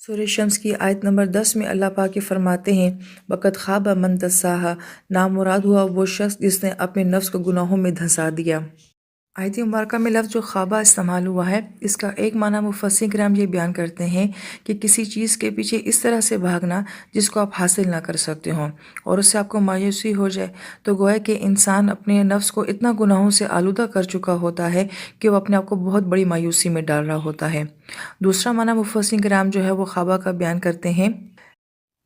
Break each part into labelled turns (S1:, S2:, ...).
S1: سورہ شمس کی آیت نمبر 10 میں اللہ پاک یہ فرماتے ہیں وَقَدْ خَابَ مَن دَسَّاهَا، نامراد ہوا وہ شخص جس نے اپنے نفس کو گناہوں میں دھنسا دیا۔ آیت مبارکہ میں لفظ جو خوابہ استعمال ہوا ہے، اس کا ایک معنی مفسرین کرام یہ بیان کرتے ہیں کہ کسی چیز کے پیچھے اس طرح سے بھاگنا جس کو آپ حاصل نہ کر سکتے ہوں اور اس سے آپ کو مایوسی ہو جائے، تو گویا کہ انسان اپنے نفس کو اتنا گناہوں سے آلودہ کر چکا ہوتا ہے کہ وہ اپنے آپ کو بہت بڑی مایوسی میں ڈال رہا ہوتا ہے۔ دوسرا معنی مفسرین کرام جو ہے وہ خوابہ کا بیان کرتے ہیں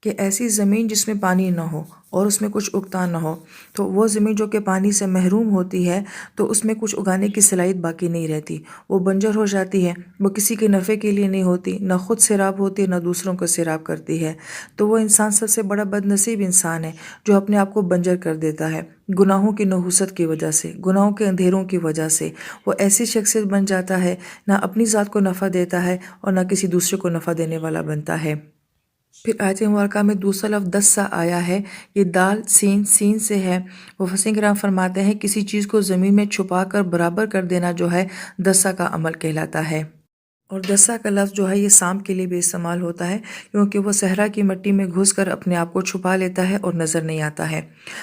S1: کہ ایسی زمین جس میں پانی نہ ہو اور اس میں کچھ اگتا نہ ہو، تو وہ زمین جو کہ پانی سے محروم ہوتی ہے تو اس میں کچھ اگانے کی صلاحیت باقی نہیں رہتی، وہ بنجر ہو جاتی ہے، وہ کسی کے نفع کے لیے نہیں ہوتی، نہ خود سیراب ہوتی ہے نہ دوسروں کو سیراب کرتی ہے۔ تو وہ انسان سب سے بڑا بد نصیب انسان ہے جو اپنے آپ کو بنجر کر دیتا ہے گناہوں کی نحوست کی وجہ سے، گناہوں کے اندھیروں کی وجہ سے۔ وہ ایسی شخصیت بن جاتا ہے، نہ اپنی ذات کو نفع دیتا ہے اور نہ کسی دوسرے کو نفع دینے والا بنتا ہے۔ پھر آیت مبارکہ میں دوسرا لفظ دسا آیا ہے، یہ دال سین سے ہے۔ مفسرین کرام فرماتے ہیں کسی چیز کو زمین میں چھپا کر برابر کر دینا جو ہے دسا کا عمل کہلاتا ہے۔ اور دسا کا لفظ جو ہے یہ سانپ کے لیے بھی استعمال ہوتا ہے، کیونکہ وہ صحرا کی مٹی میں گھس کر اپنے آپ کو چھپا لیتا ہے اور نظر نہیں آتا ہے۔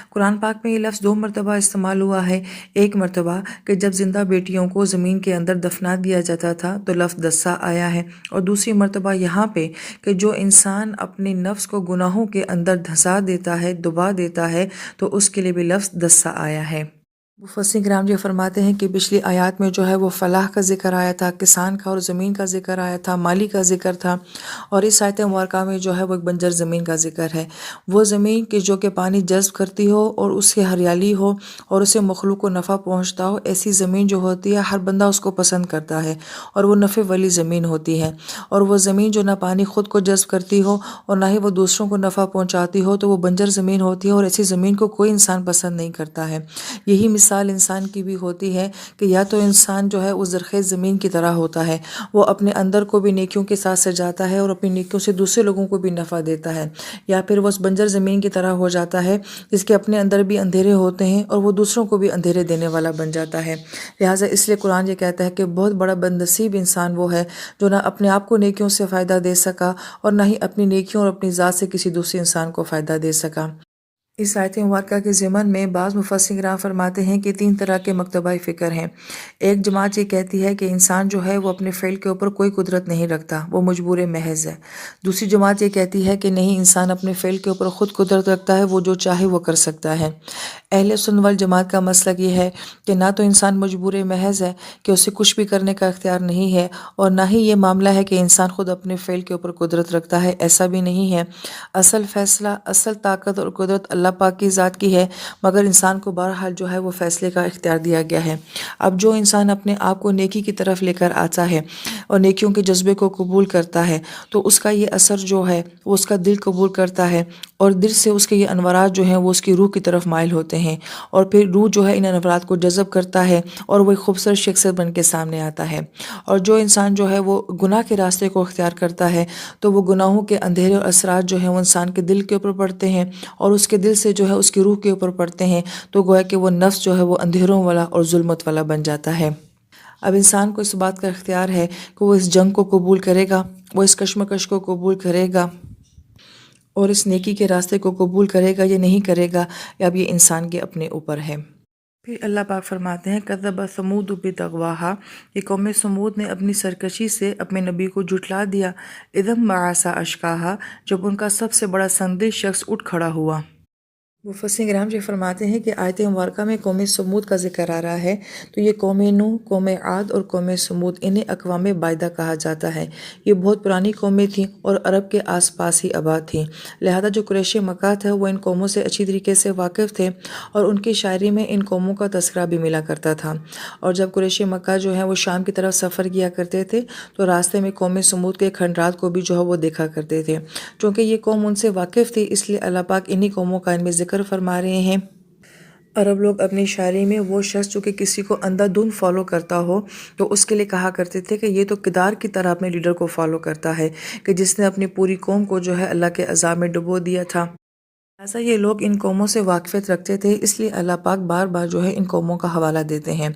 S1: قرآن پاک میں یہ لفظ 2 مرتبہ استعمال ہوا ہے، ایک مرتبہ کہ جب زندہ بیٹیوں کو زمین کے اندر دفنا دیا جاتا تھا تو لفظ دسا آیا ہے، اور دوسری مرتبہ یہاں پہ کہ جو انسان اپنے نفس کو گناہوں کے اندر دھسا دیتا ہے، دبا دیتا ہے، تو اس کے لیے بھی لفظ دسا آیا ہے۔ مفسرین کرام یہ فرماتے ہیں کہ پچھلی آیات میں جو ہے وہ فلاح کا ذکر آیا تھا، کسان کا اور زمین کا ذکر آیا تھا، مالی کا ذکر تھا، اور اس آیت مبارکہ میں جو ہے وہ ایک بنجر زمین کا ذکر ہے۔ وہ زمین کہ جو کہ پانی جذب کرتی ہو اور اس کی ہریالی ہو اور اسے مخلوق کو نفع پہنچتا ہو، ایسی زمین جو ہوتی ہے ہر بندہ اس کو پسند کرتا ہے اور وہ نفع والی زمین ہوتی ہے۔ اور وہ زمین جو نہ پانی خود کو جذب کرتی ہو اور نہ ہی وہ دوسروں کو نفع پہنچاتی ہو، تو وہ بنجر زمین ہوتی ہے، اور ایسی زمین کو کوئی انسان پسند نہیں کرتا ہے۔ یہی مثال انسان کی بھی ہوتی ہے کہ یا تو انسان جو ہے وہ زرخیز زمین کی طرح ہوتا ہے، وہ اپنے اندر کو بھی نیکیوں کے ساتھ سجاتا ہے اور اپنی نیکیوں سے دوسرے لوگوں کو بھی نفع دیتا ہے، یا پھر وہ اس بنجر زمین کی طرح ہو جاتا ہے جس کے اپنے اندر بھی اندھیرے ہوتے ہیں اور وہ دوسروں کو بھی اندھیرے دینے والا بن جاتا ہے۔ لہٰذا اس لیے قرآن یہ کہتا ہے کہ بہت بڑا بد نصیب انسان وہ ہے جو نہ اپنے آپ کو نیکیوں سے فائدہ دے سکا اور نہ ہی اپنی نیکیوں اور اپنی ذات سے کسی دوسرے انسان کو فائدہ دے سکا۔ اس آیت مبارکہ کے ضمن میں بعض مفسرین کرام فرماتے ہیں کہ 3 طرح کے مکتبہ فکر ہیں۔ ایک جماعت یہ کہتی ہے کہ انسان جو ہے وہ اپنے فعل کے اوپر کوئی قدرت نہیں رکھتا، وہ مجبور محض ہے۔ دوسری جماعت یہ کہتی ہے کہ نہیں، انسان اپنے فعل کے اوپر خود قدرت رکھتا ہے، وہ جو چاہے وہ کر سکتا ہے۔ اہل سنت والجماعت کا مسلک یہ ہے کہ نہ تو انسان مجبور محض ہے کہ اسے کچھ بھی کرنے کا اختیار نہیں ہے، اور نہ ہی یہ معاملہ ہے کہ انسان خود اپنے فعل کے اوپر قدرت رکھتا ہے، ایسا بھی نہیں ہے۔ اصل فیصلہ، اصل طاقت اور قدرت اللہ پاک کی ذات کی ہے، مگر انسان کو بہرحال جو ہے وہ فیصلے کا اختیار دیا گیا ہے۔ اب جو انسان اپنے آپ کو نیکی کی طرف لے کر آتا ہے اور نیکیوں کے جذبے کو قبول کرتا ہے، تو اس کا یہ اثر جو ہے وہ اس کا دل قبول کرتا ہے، اور دل سے اس کے یہ انوارات جو ہیں وہ اس کی روح کی طرف مائل ہوتے ہیں، اور پھر روح جو ہے ان انوارات کو جذب کرتا ہے اور وہ ایک خوبصورت شخصیت بن کے سامنے آتا ہے۔ اور جو انسان جو ہے وہ گناہ کے راستے کو اختیار کرتا ہے، تو وہ گناہوں کے اندھیرے اور اثرات جو ہیں وہ انسان کے دل کے اوپر پڑتے ہیں اور اس کے دل سے جو ہے اس کی روح کے اوپر پڑتے ہیں، تو گویا کہ وہ نفس جو ہے وہ اندھیروں والا اور ظلمت والا بن جاتا ہے۔ اب انسان کو اس بات کا اختیار ہے کہ وہ اس جنگ کو قبول کرے گا، وہ اس کشمکش کو قبول کرے گا اور اس نیکی کے راستے کو قبول کرے گا یا نہیں کرے گا، اب یہ انسان کے اپنے اوپر ہے۔ پھر اللہ پاک فرماتے ہیں کذب ثمود بطغواہا، یہ قوم ثمود نے اپنی سرکشی سے اپنے نبی کو جھٹلا دیا، اذ انبعث اشقاہا، جب ان کا سب سے بڑا سنگدل شخص اٹھ کھڑا ہوا۔ مفسرین کرام یہ فرماتے ہیں کہ آیت مبارکہ میں قوم سمود کا ذکر آ رہا ہے، تو یہ قوم نوح، قوم عاد اور قوم سمود، انہیں اقوام بعیدہ کہا جاتا ہے۔ یہ بہت پرانی قومیں تھیں اور عرب کے آس پاس ہی آباد تھیں، لہذا جو قریش مکہ تھے وہ ان قوموں سے اچھی طریقے سے واقف تھے، اور ان کی شاعری میں ان قوموں کا تذکرہ بھی ملا کرتا تھا۔ اور جب قریش مکہ جو ہیں وہ شام کی طرف سفر کیا کرتے تھے تو راستے میں قوم سمود کے کھنڈرات کو بھی جو ہے وہ دیکھا کرتے تھے۔ چونکہ یہ قوم ان سے واقف تھی، اس لیے اللہ پاک انہی قوموں کا ان میں ذکر فرما رہے ہیں۔ عرب لوگ اپنی شاعری میں وہ شخص جو کہ کسی کو اندھا دھند فالو کرتا ہو تو اس کے لیے کہا کرتے تھے کہ یہ تو کدار کی طرح اپنے لیڈر کو فالو کرتا ہے، کہ جس نے اپنی پوری قوم کو جو ہے اللہ کے عذاب میں ڈبو دیا تھا۔ ایسا یہ لوگ ان قوموں سے واقفیت رکھتے تھے، اس لیے اللہ پاک بار بار جو ہے ان قوموں کا حوالہ دیتے ہیں۔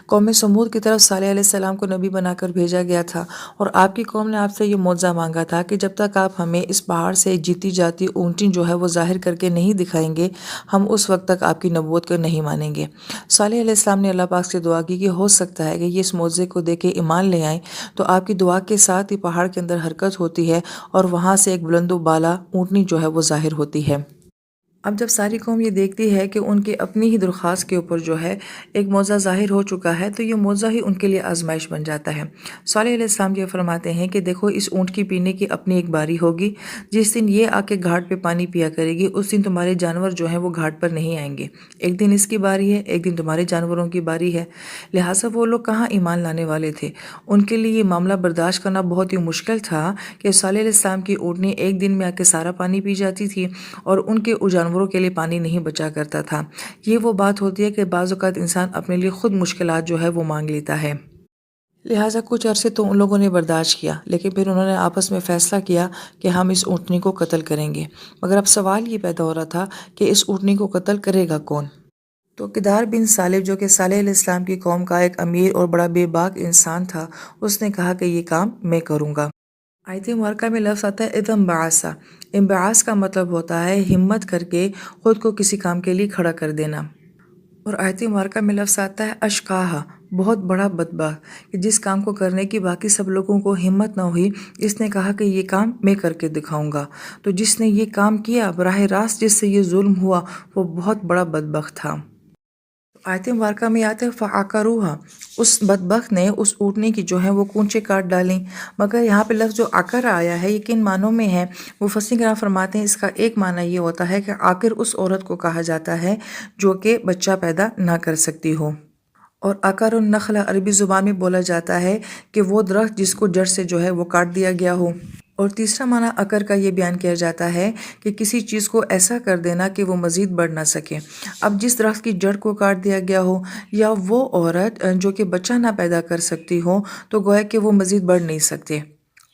S1: قوم سمود کی طرف صالح علیہ السلام کو نبی بنا کر بھیجا گیا تھا، اور آپ کی قوم نے آپ سے یہ معجزہ مانگا تھا کہ جب تک آپ ہمیں اس پہاڑ سے ایک جیتی جاتی اونٹنی جو ہے وہ ظاہر کر کے نہیں دکھائیں گے، ہم اس وقت تک آپ کی نبوت کو نہیں مانیں گے۔ صالح علیہ السلام نے اللہ پاک سے دعا کی کہ ہو سکتا ہے کہ یہ اس معجزے کو دیکھ کے ایمان لے آئیں، تو آپ کی دعا کے ساتھ ہی پہاڑ کے اندر حرکت ہوتی ہے، اور وہاں سے ایک بلند و بالا اونٹنی جو ہے وہ ظاہر ہوتی ہے۔ اب جب ساری قوم یہ دیکھتی ہے کہ ان کی اپنی ہی درخواست کے اوپر جو ہے ایک معجزہ ظاہر ہو چکا ہے، تو یہ معجزہ ہی ان کے لیے آزمائش بن جاتا ہے۔ صالح علیہ السلام یہ فرماتے ہیں کہ دیکھو، اس اونٹ کی پینے کی اپنی ایک باری ہوگی، جس دن یہ آ کے گھاٹ پہ پانی پیا کرے گی، اس دن تمہارے جانور جو ہیں وہ گھاٹ پر نہیں آئیں گے۔ ایک دن اس کی باری ہے، ایک دن تمہارے جانوروں کی باری ہے۔ لہٰذا وہ لوگ کہاں ایمان لانے والے تھے؟ ان کے لیے یہ معاملہ برداشت کرنا بہت ہی مشکل تھا کہ صالح علیہ السلام کی اونٹنی ایک دن میں آ کے سارا پانی پی جاتی تھی، اور ان کے جانوروں کے لیے پانی نہیں بچا کرتا تھا۔ یہ وہ بات ہوتی ہے کہ بعض اوقات انسان اپنے لیے خود مشکلات جو ہے وہ مانگ لیتا ہے۔ لہٰذا کچھ عرصے تو ان لوگوں نے برداشت کیا، لیکن پھر انہوں نے آپس میں فیصلہ کیا کہ ہم اس اونٹنی کو قتل کریں گے۔ مگر اب سوال یہ پیدا ہو رہا تھا کہ اس اونٹنی کو قتل کرے گا کون؟ تو کدار بن صالب، جو کہ صالح علیہ السلام کی قوم کا ایک امیر اور بڑا بے باک انسان تھا، اس نے کہا کہ یہ کام میں کروں گا۔ آیت مبارکہ میں لفظ آتا ہے اذ انبعث۔ انبعاث کا مطلب ہوتا ہے ہمت کر کے خود کو کسی کام کے لیے کھڑا کر دینا، اور آیت مبارکہ میں لفظ آتا ہے اشقاہا، بہت بڑا بدبخت، کہ جس کام کو کرنے کی باقی سب لوگوں کو ہمت نہ ہوئی، اس نے کہا کہ یہ کام میں کر کے دکھاؤں گا۔ تو جس نے یہ کام کیا، براہ راست جس سے یہ ظلم ہوا، وہ بہت بڑا بدبخت تھا۔ آیت مبارکہ میں آتا ہے فَعَقَرُوهَا، اس بدبخت نے اس اونٹنی کی جو ہے وہ کونچے کاٹ ڈالیں۔ مگر یہاں پہ لفظ جو عقر آیا ہے، یہ کن معنوں میں ہے؟ مفسرین کرام فرماتے ہیں اس کا ایک معنی یہ ہوتا ہے کہ عاقر اس عورت کو کہا جاتا ہے جو کہ بچہ پیدا نہ کر سکتی ہو، اور عقر النخل عربی زبان میں بولا جاتا ہے کہ وہ درخت جس کو جڑ سے جو ہے وہ کاٹ دیا گیا ہو۔ اور تیسرا معنی عقر کا یہ بیان کیا جاتا ہے کہ کسی چیز کو ایسا کر دینا کہ وہ مزید بڑھ نہ سکے۔ اب جس درخت کی جڑ کو کاٹ دیا گیا ہو، یا وہ عورت جو کہ بچہ نہ پیدا کر سکتی ہو، تو گویا کہ وہ مزید بڑھ نہیں سکتے،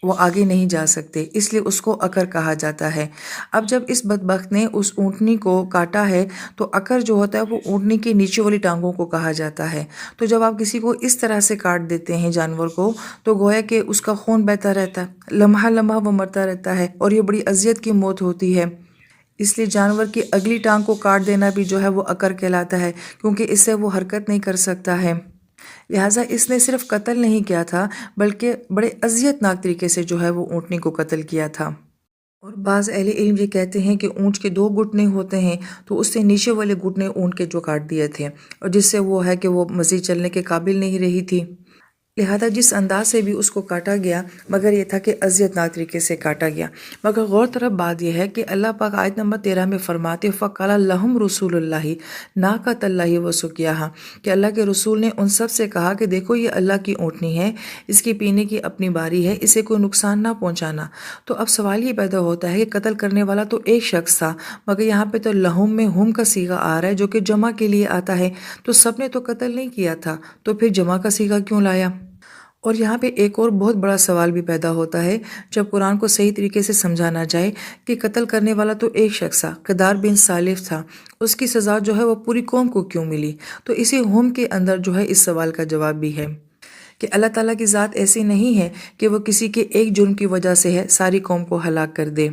S1: وہ آگے نہیں جا سکتے، اس لیے اس کو عقر کہا جاتا ہے۔ اب جب اس بدبخت نے اس اونٹنی کو کاٹا ہے، تو عقر جو ہوتا ہے وہ اونٹنی کے نیچے والی ٹانگوں کو کہا جاتا ہے۔ تو جب آپ کسی کو اس طرح سے کاٹ دیتے ہیں جانور کو، تو گویا کہ اس کا خون بہتا رہتا ہے، لمحہ لمحہ وہ مرتا رہتا ہے، اور یہ بڑی اذیت کی موت ہوتی ہے۔ اس لیے جانور کی اگلی ٹانگ کو کاٹ دینا بھی جو ہے وہ عقر کہلاتا ہے، کیونکہ اس سے وہ حرکت نہیں کر سکتا ہے۔ لہٰذا اس نے صرف قتل نہیں کیا تھا، بلکہ بڑے اذیت ناک طریقے سے جو ہے وہ اونٹنی کو قتل کیا تھا۔ اور بعض اہل علم یہ کہتے ہیں کہ اونٹ کے 2 گھٹنے ہوتے ہیں، تو اس سے نیچے والے گھٹنے اونٹ کے جو کاٹ دیے تھے، اور جس سے وہ ہے کہ وہ مزید چلنے کے قابل نہیں رہی تھی۔ لہذا جس انداز سے بھی اس کو کاٹا گیا، مگر یہ تھا کہ اذیت ناک طریقے سے کاٹا گیا۔ مگر غور طرف بات یہ ہے کہ اللہ پاک آیت نمبر 13 میں فرماتے فَقَالَ لَهُمْ رُسُولُ اللَّهِ نَاقَةَ اللَّهِ وَسُقْيَاهَا، کہ اللہ کے رسول نے ان سب سے کہا کہ دیکھو یہ اللہ کی اونٹنی ہے، اس کی پینے کی اپنی باری ہے، اسے کوئی نقصان نہ پہنچانا۔ تو اب سوال یہ پیدا ہوتا ہے کہ قتل کرنے والا تو ایک شخص تھا، مگر یہاں پہ تو لہم میں ہم کا صیغہ آ رہا ہے جو کہ جمع کے لیے آتا ہے، تو سب نے تو قتل نہیں کیا تھا، تو پھر جمع کا صیغہ کیوں لایا؟ اور یہاں پہ ایک اور بہت بڑا سوال بھی پیدا ہوتا ہے جب قرآن کو صحیح طریقے سے سمجھانا جائے کہ قتل کرنے والا تو ایک شخص تھا، کدار بن صالف تھا، اس کی سزا جو ہے وہ پوری قوم کو کیوں ملی؟ تو اسی ہم کے اندر جو ہے اس سوال کا جواب بھی ہے کہ اللہ تعالیٰ کی ذات ایسی نہیں ہے کہ وہ کسی کے ایک جرم کی وجہ سے ہے ساری قوم کو ہلاک کر دے۔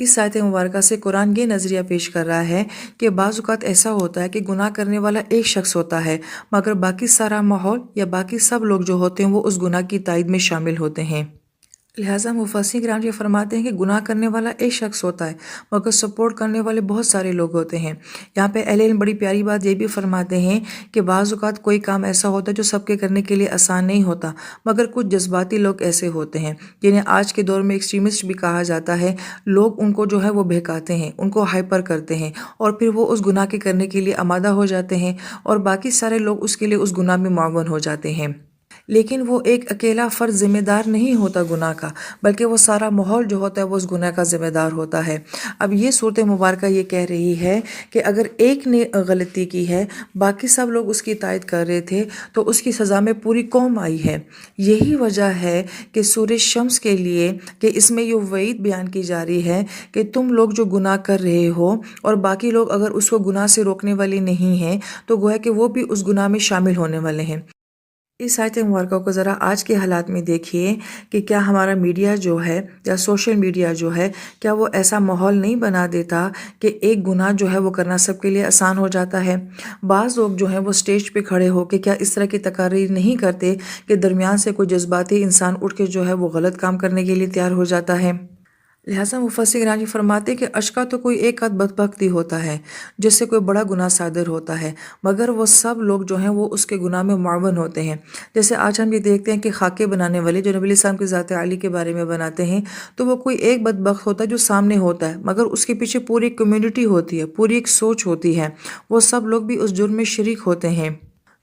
S1: اس آیت مبارکہ سے قرآن یہ نظریہ پیش کر رہا ہے کہ بعض اوقات ایسا ہوتا ہے کہ گناہ کرنے والا ایک شخص ہوتا ہے، مگر باقی سارا ماحول یا باقی سب لوگ جو ہوتے ہیں وہ اس گناہ کی تائید میں شامل ہوتے ہیں۔ لہٰذا مفسرین کرام یہ فرماتے ہیں کہ گناہ کرنے والا ایک شخص ہوتا ہے، مگر سپورٹ کرنے والے بہت سارے لوگ ہوتے ہیں۔ یہاں پہ اہل علم بڑی پیاری بات یہ بھی فرماتے ہیں کہ بعض اوقات کوئی کام ایسا ہوتا ہے جو سب کے کرنے کے لیے آسان نہیں ہوتا، مگر کچھ جذباتی لوگ ایسے ہوتے ہیں جنہیں آج کے دور میں ایکسٹریمسٹ بھی کہا جاتا ہے۔ لوگ ان کو جو ہے وہ بہکاتے ہیں، ان کو ہائپر کرتے ہیں، اور پھر وہ اس گناہ کے کرنے کے لیے آمادہ ہو جاتے ہیں، اور باقی سارے لوگ اس کے لیے اس گناہ میں معاون ہو جاتے ہیں۔ لیکن وہ ایک اکیلا فرد ذمہ دار نہیں ہوتا گناہ کا، بلکہ وہ سارا ماحول جو ہوتا ہے وہ اس گناہ کا ذمہ دار ہوتا ہے۔ اب یہ صورت مبارکہ یہ کہہ رہی ہے کہ اگر ایک نے غلطی کی ہے، باقی سب لوگ اس کی تائید کر رہے تھے، تو اس کی سزا میں پوری قوم آئی ہے۔ یہی وجہ ہے کہ سورہ شمس کے لیے کہ اس میں یہ وعید بیان کی جا رہی ہے کہ تم لوگ جو گناہ کر رہے ہو اور باقی لوگ اگر اس کو گناہ سے روکنے والے نہیں ہیں تو گویا کہ وہ بھی اس گناہ میں شامل ہونے والے ہیں۔ اس آیت مبارکہ کو ذرا آج کے حالات میں دیکھیے کہ کیا ہمارا میڈیا جو ہے یا سوشل میڈیا جو ہے، کیا وہ ایسا ماحول نہیں بنا دیتا کہ ایک گناہ جو ہے وہ کرنا سب کے لیے آسان ہو جاتا ہے۔ بعض لوگ جو ہیں وہ سٹیج پہ کھڑے ہو کے کیا اس طرح کی تقاریر نہیں کرتے کہ درمیان سے کوئی جذباتی انسان اٹھ کے جو ہے وہ غلط کام کرنے کے لیے تیار ہو جاتا ہے۔ لہٰذا مفسر گرامی فرماتے کہ اشقا تو کوئی ایک آدھ بدبخت ہی ہوتا ہے جس سے کوئی بڑا گناہ صادر ہوتا ہے، مگر وہ سب لوگ جو ہیں وہ اس کے گناہ میں معاون ہوتے ہیں۔ جیسے آج ہم یہ دیکھتے ہیں کہ خاکے بنانے والے جو نبی علیہ السلام کی ذات عالی کے بارے میں بناتے ہیں، تو وہ کوئی ایک بدبخت ہوتا ہے جو سامنے ہوتا ہے، مگر اس کے پیچھے پوری ایک کمیونٹی ہوتی ہے، پوری ایک سوچ ہوتی ہے، وہ سب لوگ بھی اس جرم میں شریک ہوتے ہیں۔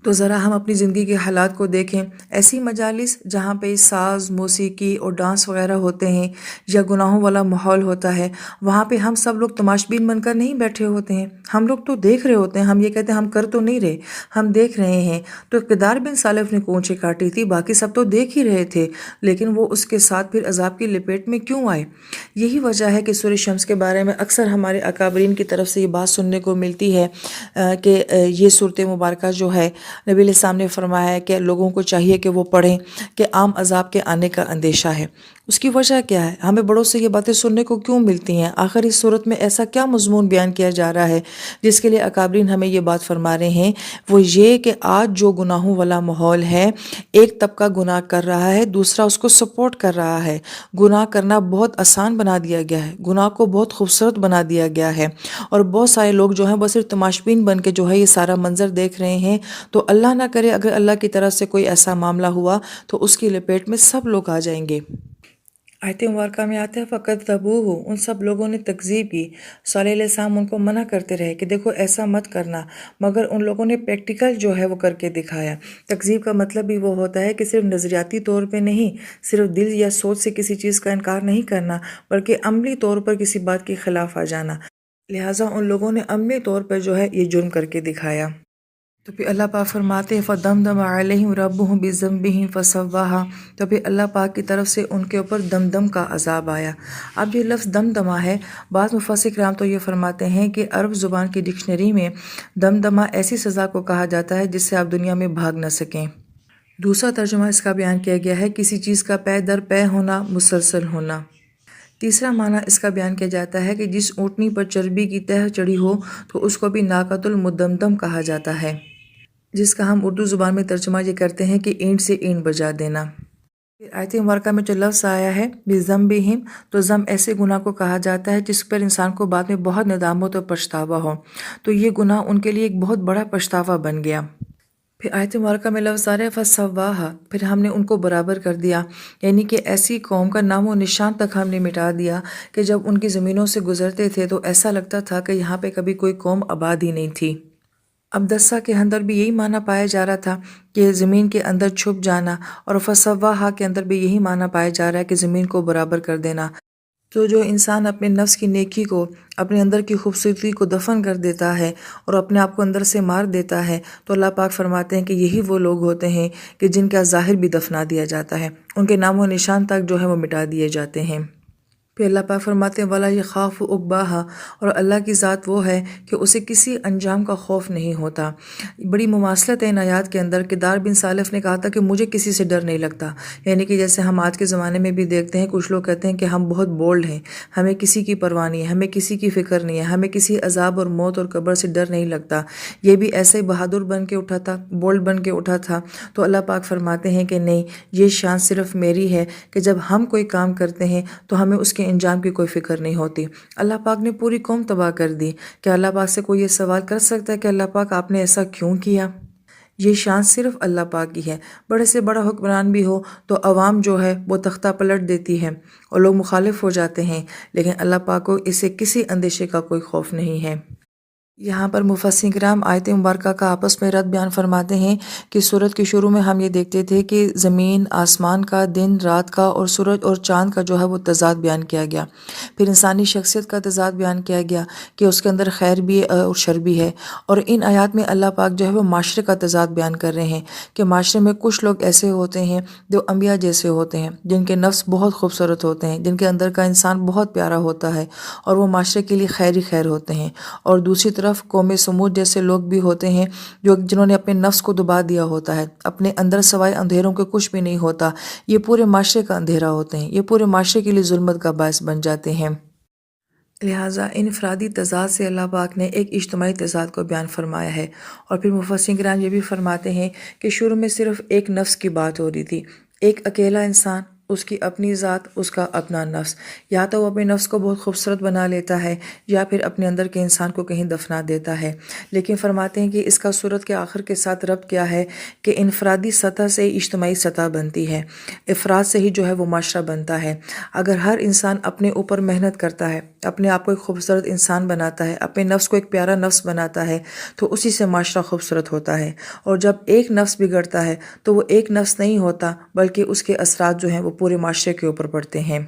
S1: تو ذرا ہم اپنی زندگی کے حالات کو دیکھیں، ایسی مجالس جہاں پہ ساز، موسیقی اور ڈانس وغیرہ ہوتے ہیں یا گناہوں والا ماحول ہوتا ہے، وہاں پہ ہم سب لوگ تماشبین بن کر نہیں بیٹھے ہوتے ہیں، ہم لوگ تو دیکھ رہے ہوتے ہیں۔ ہم یہ کہتے ہیں ہم کر تو نہیں رہے، ہم دیکھ رہے ہیں۔ تو کدار بن سالف نے کونچے کاٹی تھی، باقی سب تو دیکھ ہی رہے تھے، لیکن وہ اس کے ساتھ پھر عذاب کی لپیٹ میں کیوں آئے؟ یہی وجہ ہے کہ سورہ شمس کے بارے میں اکثر ہمارے اکابرین کی طرف سے یہ بات سننے کو ملتی ہے کہ یہ صورت مبارکہ جو ہے، نبی علیہ السلام نے فرمایا ہے کہ لوگوں کو چاہیے کہ وہ پڑھیں کہ عام عذاب کے آنے کا اندیشہ ہے۔ اس کی وجہ کیا ہے؟ ہمیں بڑوں سے یہ باتیں سننے کو کیوں ملتی ہیں؟ آخر اس صورت میں ایسا کیا مضمون بیان کیا جا رہا ہے جس کے لیے اکابرین ہمیں یہ بات فرما رہے ہیں؟ وہ یہ کہ آج جو گناہوں والا ماحول ہے، ایک طبقہ گناہ کر رہا ہے، دوسرا اس کو سپورٹ کر رہا ہے۔ گناہ کرنا بہت آسان بنا دیا گیا ہے، گناہ کو بہت خوبصورت بنا دیا گیا ہے، اور بہت سارے لوگ جو ہیں وہ صرف تماشبین بن کے جو ہے یہ سارا منظر دیکھ رہے ہیں۔ تو اللہ نہ کرے اگر اللہ کی طرف سے کوئی ایسا معاملہ ہوا تو اس کی لپیٹ میں سب لوگ آ جائیں گے۔ آیت مبارکہ میں آتا ہے فقط تبوہ، ان سب لوگوں نے تکذیب کی۔ صالح علیہ السلام ان کو منع کرتے رہے کہ دیکھو ایسا مت کرنا، مگر ان لوگوں نے پریکٹیکل جو ہے وہ کر کے دکھایا۔ تکذیب کا مطلب بھی وہ ہوتا ہے کہ صرف نظریاتی طور پہ نہیں، صرف دل یا سوچ سے کسی چیز کا انکار نہیں کرنا، بلکہ عملی طور پر کسی بات کے خلاف آ جانا۔ لہٰذا ان لوگوں نے عملی طور پر جو ہے یہ جرم کر کے دکھایا۔ تو پھر اللہ پاک فرماتے ہیں فَدَمْدَمَ عَلَيْهِمْ رَبُّهُمْ بِذَنبِهِمْ فَسَوَّاهَا، تو پھر اللہ پاک کی طرف سے ان کے اوپر دمدم کا عذاب آیا۔ اب یہ لفظ دمدمہ ہے، بعض مفسر کرام تو یہ فرماتے ہیں کہ عرب زبان کی ڈکشنری میں دمدمہ ایسی سزا کو کہا جاتا ہے جس سے آپ دنیا میں بھاگ نہ سکیں۔ دوسرا ترجمہ اس کا بیان کیا گیا ہے کسی چیز کا پے در پے ہونا، مسلسل ہونا۔ تیسرا معنی اس کا بیان کیا جاتا ہے کہ جس اونٹنی پر چربی کی تہ چڑھی ہو تو اس کو بھی ناقۃ المدمدم کہا جاتا ہے، جس کا ہم اردو زبان میں ترجمہ یہ کرتے ہیں کہ اینٹ سے اینٹ بجا دینا۔ پھر آیت مبارکہ میں جو لفظ آیا ہے بِذَنبِهِمْ، تو ذم ایسے گناہ کو کہا جاتا ہے جس پر انسان کو بعد میں بہت ندامت اور پچھتاوا ہو، تو یہ گناہ ان کے لیے ایک بہت بڑا پچھتاوا بن گیا۔ پھر آیت مبارکہ میں لفظ آ رہا ہے فَسَوَّاهَا، پھر ہم نے ان کو برابر کر دیا، یعنی کہ ایسی قوم کا نام و نشان تک ہم نے مٹا دیا کہ جب ان کی زمینوں سے گزرتے تھے تو ایسا لگتا تھا کہ یہاں پہ کبھی کوئی قوم آباد ہی نہیں تھی۔ اب دسہ کے اندر بھی یہی معنی پایا جا رہا تھا کہ زمین کے اندر چھپ جانا، اور فَسَوَّاهَا کے اندر بھی یہی معنی پایا جا رہا ہے کہ زمین کو برابر کر دینا۔ تو جو انسان اپنے نفس کی نیکی کو، اپنے اندر کی خوبصورتی کو دفن کر دیتا ہے اور اپنے آپ کو اندر سے مار دیتا ہے، تو اللہ پاک فرماتے ہیں کہ یہی وہ لوگ ہوتے ہیں کہ جن کا ظاہر بھی دفنا دیا جاتا ہے، ان کے نام و نشان تک جو ہے وہ مٹا دیے جاتے ہیں۔ پھر اللہ پاک فرماتے ہیں وَلَا يَخَافُ عُقْبَاهَا، اور اللہ کی ذات وہ ہے کہ اسے کسی انجام کا خوف نہیں ہوتا۔ بڑی مماثلت ہے ان آیات کے اندر کہ دار بن سالف نے کہا تھا کہ مجھے کسی سے ڈر نہیں لگتا، یعنی کہ جیسے ہم آج کے زمانے میں بھی دیکھتے ہیں کچھ لوگ کہتے ہیں کہ ہم بہت بولڈ ہیں، ہمیں کسی کی پرواہ نہیں ہے، ہمیں کسی کی فکر نہیں ہے، ہمیں کسی عذاب اور موت اور قبر سے ڈر نہیں لگتا۔ یہ بھی ایسے بہادر بن کے اٹھا تھا، بولڈ بن کے اٹھا تھا۔ تو اللہ پاک فرماتے ہیں کہ نہیں، یہ شان صرف میری ہے کہ جب ہم کوئی کام کرتے ہیں تو ہمیں اس کے انجام کی کوئی فکر نہیں ہوتی۔ اللہ پاک نے پوری قوم تباہ کر دی، کہ اللہ پاک سے کوئی یہ سوال کر سکتا ہے کہ اللہ پاک آپ نے ایسا کیوں کیا؟ یہ شان صرف اللہ پاک کی ہے۔ بڑے سے بڑا حکمران بھی ہو تو عوام جو ہے وہ تختہ پلٹ دیتی ہے اور لوگ مخالف ہو جاتے ہیں، لیکن اللہ پاک کو اسے کسی اندیشے کا کوئی خوف نہیں ہے۔ یہاں پر مفسرین کرام آیت مبارکہ کا آپس میں رد بیان فرماتے ہیں کہ سورت کے شروع میں ہم یہ دیکھتے تھے کہ زمین آسمان کا، دن رات کا اور سورج اور چاند کا جو ہے وہ تضاد بیان کیا گیا. پھر انسانی شخصیت کا تضاد بیان کیا گیا کہ اس کے اندر خیر بھی ہے اور شر بھی ہے. اور ان آیات میں اللہ پاک جو ہے وہ معاشرے کا تضاد بیان کر رہے ہیں کہ معاشرے میں کچھ لوگ ایسے ہوتے ہیں جو انبیاء جیسے ہوتے ہیں، جن کے نفس بہت خوبصورت ہوتے ہیں، جن کے اندر کا انسان بہت پیارا ہوتا ہے اور وہ معاشرے کے لیے خیر ہی خیر ہوتے ہیں. اور دوسری طرف قوم سمود جیسے لوگ بھی ہوتے ہیں جنہوں نے اپنے نفس کو دبا دیا ہوتا ہے، اپنے اندر سوائے اندھیروں کے کچھ بھی نہیں ہوتا. یہ پورے معاشرے کا اندھیرا ہوتے ہیں، یہ پورے معاشرے کے لیے ظلمت کا باعث بن جاتے ہیں. لہٰذا انفرادی تضاد سے اللہ پاک نے ایک اجتماعی تضاد کو بیان فرمایا ہے. اور پھر مفسرین کرام یہ بھی فرماتے ہیں کہ شروع میں صرف ایک نفس کی بات ہو رہی تھی، ایک اکیلا انسان، اس کی اپنی ذات، اس کا اپنا نفس. یا تو وہ اپنے نفس کو بہت خوبصورت بنا لیتا ہے یا پھر اپنے اندر کے انسان کو کہیں دفنا دیتا ہے. لیکن فرماتے ہیں کہ اس کا صورت کے آخر کے ساتھ ربط کیا ہے کہ انفرادی سطح سے اجتماعی سطح بنتی ہے، افراد سے ہی جو ہے وہ معاشرہ بنتا ہے. اگر ہر انسان اپنے اوپر محنت کرتا ہے، اپنے آپ کو ایک خوبصورت انسان بناتا ہے، اپنے نفس کو ایک پیارا نفس بناتا ہے، تو اسی سے معاشرہ خوبصورت ہوتا ہے. اور جب ایک نفس بگڑتا ہے تو وہ ایک نفس نہیں ہوتا بلکہ اس کے اثرات جو ہیں وہ پورے معاشرے کے اوپر پڑتے ہیں.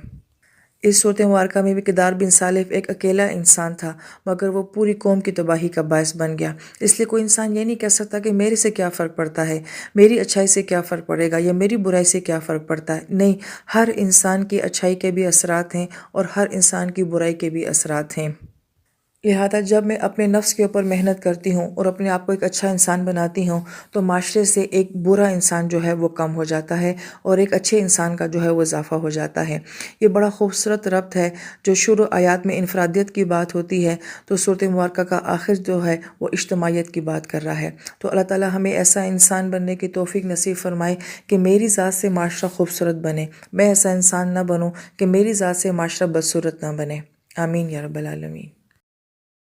S1: اس صورت مبارکہ میں بھی کدار بن صالف ایک اکیلا انسان تھا مگر وہ پوری قوم کی تباہی کا باعث بن گیا. اس لیے کوئی انسان یہ نہیں کہہ سکتا کہ میرے سے کیا فرق پڑتا ہے، میری اچھائی سے کیا فرق پڑے گا یا میری برائی سے کیا فرق پڑتا ہے. نہیں، ہر انسان کی اچھائی کے بھی اثرات ہیں اور ہر انسان کی برائی کے بھی اثرات ہیں. لہٰذا جب میں اپنے نفس کے اوپر محنت کرتی ہوں اور اپنے آپ کو ایک اچھا انسان بناتی ہوں تو معاشرے سے ایک برا انسان جو ہے وہ کم ہو جاتا ہے اور ایک اچھے انسان کا جو ہے وہ اضافہ ہو جاتا ہے. یہ بڑا خوبصورت ربط ہے. جو شروع آیات میں انفرادیت کی بات ہوتی ہے تو صورت مبارکہ کا آخر جو ہے وہ اجتماعیت کی بات کر رہا ہے. تو اللہ تعالیٰ ہمیں ایسا انسان بننے کی توفیق نصیب فرمائے کہ میری ذات سے معاشرہ خوبصورت بنے، میں ایسا انسان نہ بنوں کہ میری ذات سے معاشرہ بدصورت نہ بنے. آمین یا رب العالمین.